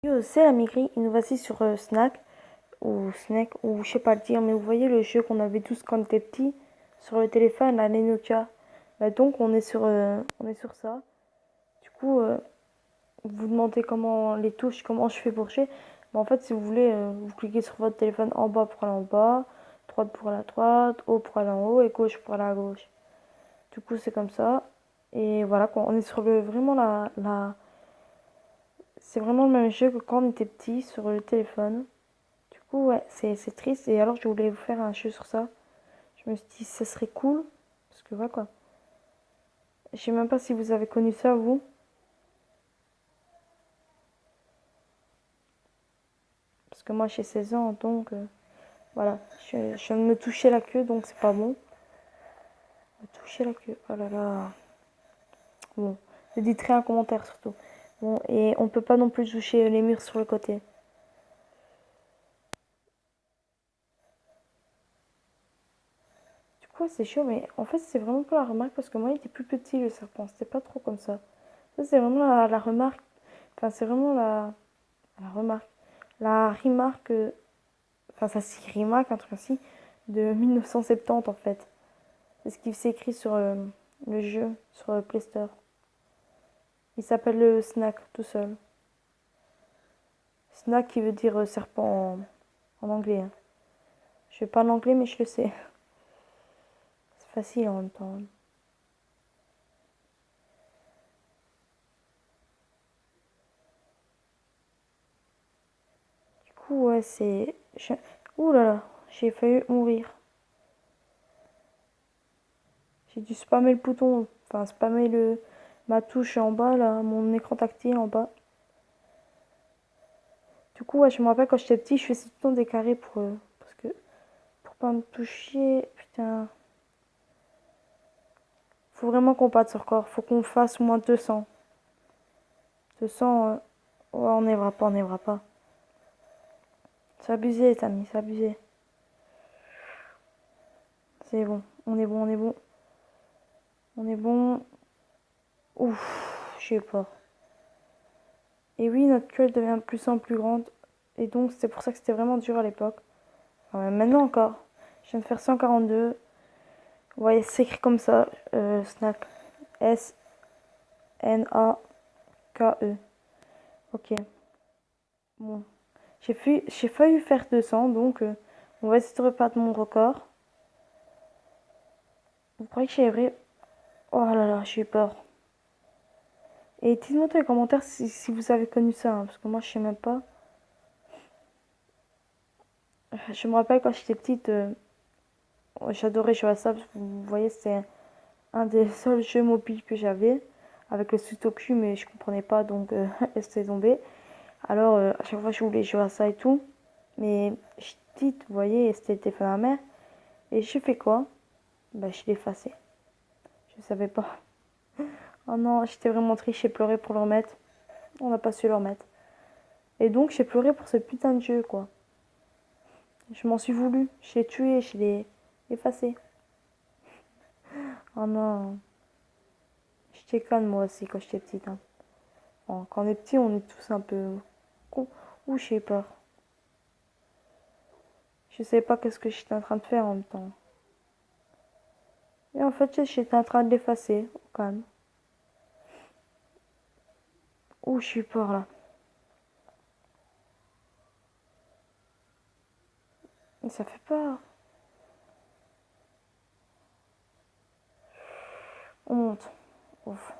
Yo, c'est la Migri et nous voici sur Snack ou Snack ou je sais pas le dire, mais vous voyez le jeu qu'on avait tous quand on était petits sur le téléphone, la Nokia. Bah donc on est sur ça. Du coup, vous vous demandez comment les touches, comment je fais pour jouer. Bah, en fait, si vous voulez, vous cliquez sur votre téléphone en bas pour aller en bas, droite pour aller à droite, haut pour aller en haut et gauche pour aller à gauche. Du coup, c'est comme ça. Et voilà quoi, on est sur le vraiment c'est vraiment le même jeu que quand on était petit sur le téléphone. Du coup, ouais, c'est triste. Et alors, je voulais vous faire un jeu sur ça. Je me suis dit, ça serait cool. Parce que voilà quoi. Je sais même pas si vous avez connu ça, vous. Parce que moi, j'ai 16 ans, donc voilà. Je viens de me toucher la queue, donc c'est pas bon. Me toucher la queue. Oh là là. Bon, ne dites rien en commentaire surtout. Bon, et on peut pas non plus toucher les murs sur le côté. Du coup, c'est chaud, mais en fait, c'est vraiment pas la remarque parce que moi, il était plus petit le serpent. C'était pas trop comme ça. Ça, c'est vraiment la remarque. Enfin, c'est vraiment la remarque. La remarque enfin ça s'écrit Rimac, un truc ainsi, de 1970 en fait. C'est ce qui s'est écrit sur le jeu, sur Play Store. Il s'appelle le Snack tout seul. Snack qui veut dire serpent en anglais, hein. Je fais pas l'anglais mais je le sais. C'est facile en même temps. Du coup ouais c'est... Ouh là là, j'ai failli mourir. J'ai dû spammer le bouton, enfin spammer ma touche en bas là, mon écran tactile en bas. Du coup ouais je me rappelle quand j'étais petit je faisais tout le temps des carrés parce que pour pas me toucher, putain. Faut vraiment qu'on batte ce record. Faut qu'on fasse au moins 200. 200, ouais, on n'aimera pas, on n'aimera pas. C'est abusé, les amis, c'est abusé. C'est bon, on est bon, on est bon. On est bon. Ouf, j'ai peur. Et oui, notre queue devient de plus en plus grande. Et donc, c'est pour ça que c'était vraiment dur à l'époque. Enfin, même maintenant encore. Je viens de faire 142. Vous voyez, c'est écrit comme ça. Snack. S-N-A-K-E. Ok. Bon. J'ai failli faire 200, donc on va essayer de rebattre mon record. Vous croyez que j'y vrai? Oh là là, j'ai eu peur. Et dites-moi dans les commentaires si vous avez connu ça, hein, parce que moi je sais même pas. Je me rappelle quand j'étais petite, j'adorais jouer à ça, parce que vous voyez, c'était un des seuls jeux mobiles que j'avais, avec le Sudoku, mais je comprenais pas, donc laissez tomber. Alors à chaque fois je voulais jouer à ça et tout, mais j'étais petite, vous voyez, et c'était le téléphone à ma mère. Et je fais quoi? Bah je l'ai effacé. Je savais pas. Oh non, j'étais vraiment triste, j'ai pleuré pour le remettre. On n'a pas su le remettre. Et donc j'ai pleuré pour ce putain de jeu, quoi. Je m'en suis voulu. Je l'ai tué, je l'ai effacé. Oh non. J'étais conne moi aussi quand j'étais petite, hein. Bon, quand on est petit, on est tous un peu con. Ou je sais pas. Je sais pas qu'est-ce que j'étais en train de faire en même temps. Et en fait, j'étais en train de l'effacer, au calme. Ouh, je suis peur là. Et ça fait peur. On monte. Ouf.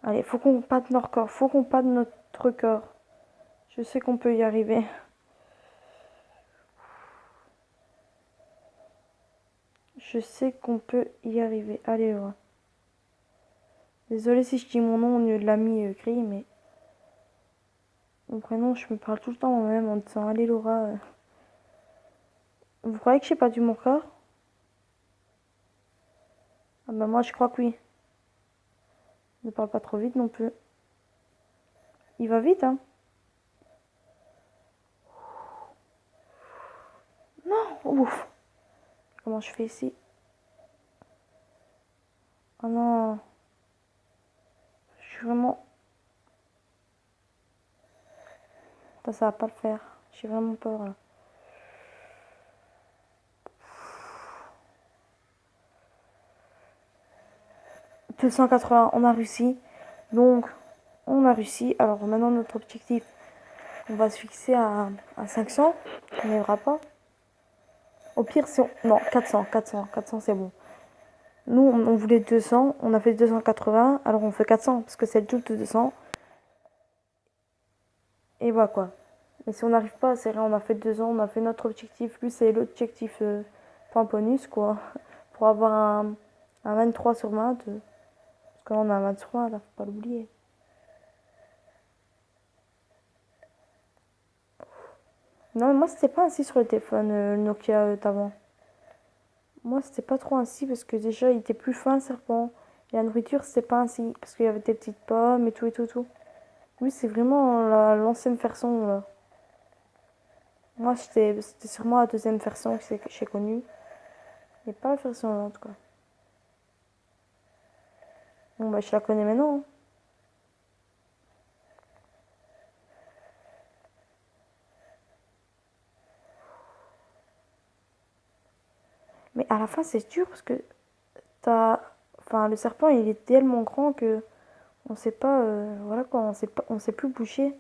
Allez, faut qu'on batte notre corps. Faut qu'on batte notre corps. Je sais qu'on peut y arriver. Je sais qu'on peut y arriver. Allez, ouais. Désolée si je dis mon nom au lieu de l'ami gris, mais mon prénom, je me parle tout le temps moi-même en disant allez Laura. Vous croyez que j'ai pas dû mon corps? Ah bah moi je crois que oui. Ne parle pas trop vite non plus. Il va vite, hein? Ouf! Comment je fais ici? Oh non, je suis vraiment. Ça va pas le faire. J'ai vraiment peur là. « 280, on a réussi. Donc, on a réussi. Alors maintenant, notre objectif, on va se fixer à 500. On n'y arrivera pas. Au pire, si on... Non, 400 c'est bon. Nous, on voulait 200, on a fait 280, alors on fait 400, parce que c'est le double de 200. Et voilà quoi. Mais si on n'arrive pas, c'est rien, on a fait 200, on a fait notre objectif, lui c'est l'objectif point bonus quoi. Pour avoir un 23 sur 20. Parce que là on a un 20 sur 20, là, faut pas l'oublier. Non, mais moi c'était pas ainsi sur le téléphone Nokia d'avant. Moi c'était pas trop ainsi parce que déjà il était plus fin le serpent. Et la nourriture c'était pas ainsi parce qu'il y avait des petites pommes et tout et tout tout. Oui, c'est vraiment l'ancienne version là. Moi c'était sûrement la deuxième version que j'ai connue. Et pas la version là en tout cas. Bon bah je la connais maintenant, hein. Mais à la fin c'est dur parce que t'as. Enfin le serpent il est tellement grand que on sait pas. Voilà quoi, on sait plus bouger.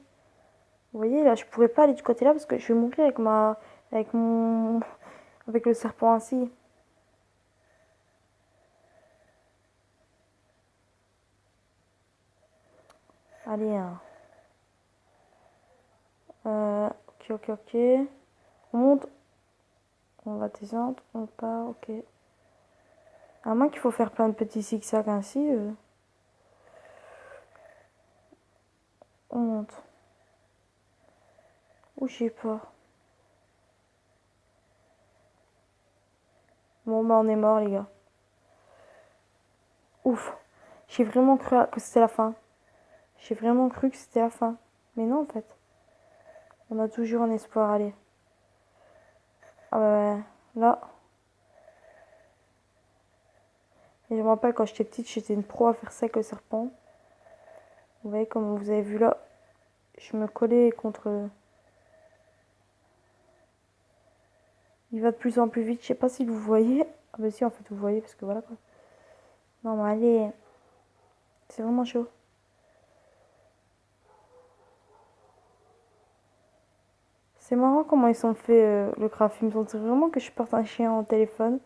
Vous voyez là je pourrais pas aller du côté là parce que je vais mourir avec ma. Avec mon. Avec le serpent ainsi. Allez, hein. Ok. On monte. On va descendre. On part, ok. À moins qu'il faut faire plein de petits zigzags ainsi. On monte. Ou je sais pas. Bon bah on est mort les gars. Ouf. J'ai vraiment cru que c'était la fin. J'ai vraiment cru que c'était la fin. Mais non en fait. On a toujours un espoir, allez. Ah bah là. Et je me rappelle quand j'étais petite, j'étais une pro à faire ça avec le serpent. Vous voyez comme vous avez vu là. Je me collais contre. Il va de plus en plus vite. Je sais pas si vous voyez. Ah bah si en fait vous voyez parce que voilà quoi. Non mais allez. C'est vraiment chaud. C'est marrant comment ils sont fait le graphisme. On dirait vraiment que je porte un chien en téléphone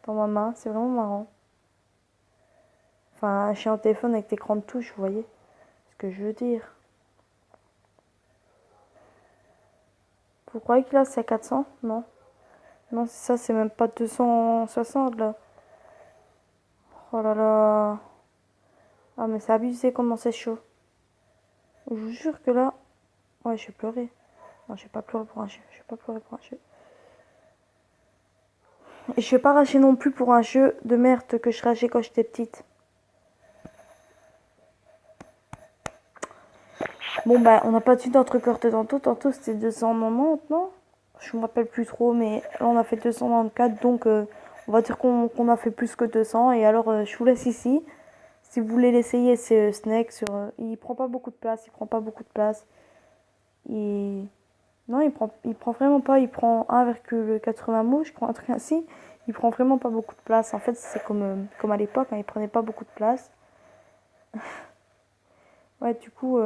dans ma main. C'est vraiment marrant. Enfin, un chien en téléphone avec l'écran de touche, vous voyez ce que je veux dire. Vous croyez que là c'est à 400? Non. Non, c'est ça, c'est même pas 260 là. Oh là là. Ah, mais c'est abusé comment c'est chaud. Je vous jure que là. Ouais, je vais pleurer. Non, je vais pas pleurer pour un jeu. Je vais pas pleurer pour un jeu. Et je vais pas rager non plus pour un jeu de merde que je rageais quand j'étais petite. Bon, bah, on n'a pas tué notre record de tantôt. Tantôt, c'était 290, non? Je me rappelle plus trop, mais là, on a fait 294. Donc, on va dire qu'on a fait plus que 200. Et alors, je vous laisse ici. Si vous voulez l'essayer, c'est Snake. Il prend pas beaucoup de place. Il prend pas beaucoup de place. Il... Non, il prend vraiment pas. Il prend 1,80 mots, je crois, un truc ainsi. Il prend vraiment pas beaucoup de place. En fait, c'est comme à l'époque, hein, il prenait pas beaucoup de place. Ouais, du coup,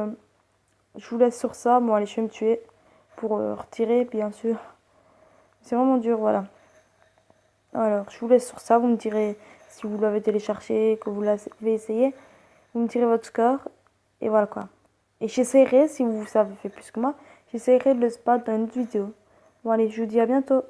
je vous laisse sur ça. Bon, allez, je vais me tuer pour retirer, bien sûr. C'est vraiment dur, voilà. Alors, je vous laisse sur ça. Vous me direz si vous l'avez téléchargé, que vous l'avez essayé. Vous me direz votre score. Et voilà quoi. Et j'essaierai, si vous savez faire plus que moi, j'essaierai de le spot dans une autre vidéo. Bon, allez, je vous dis à bientôt.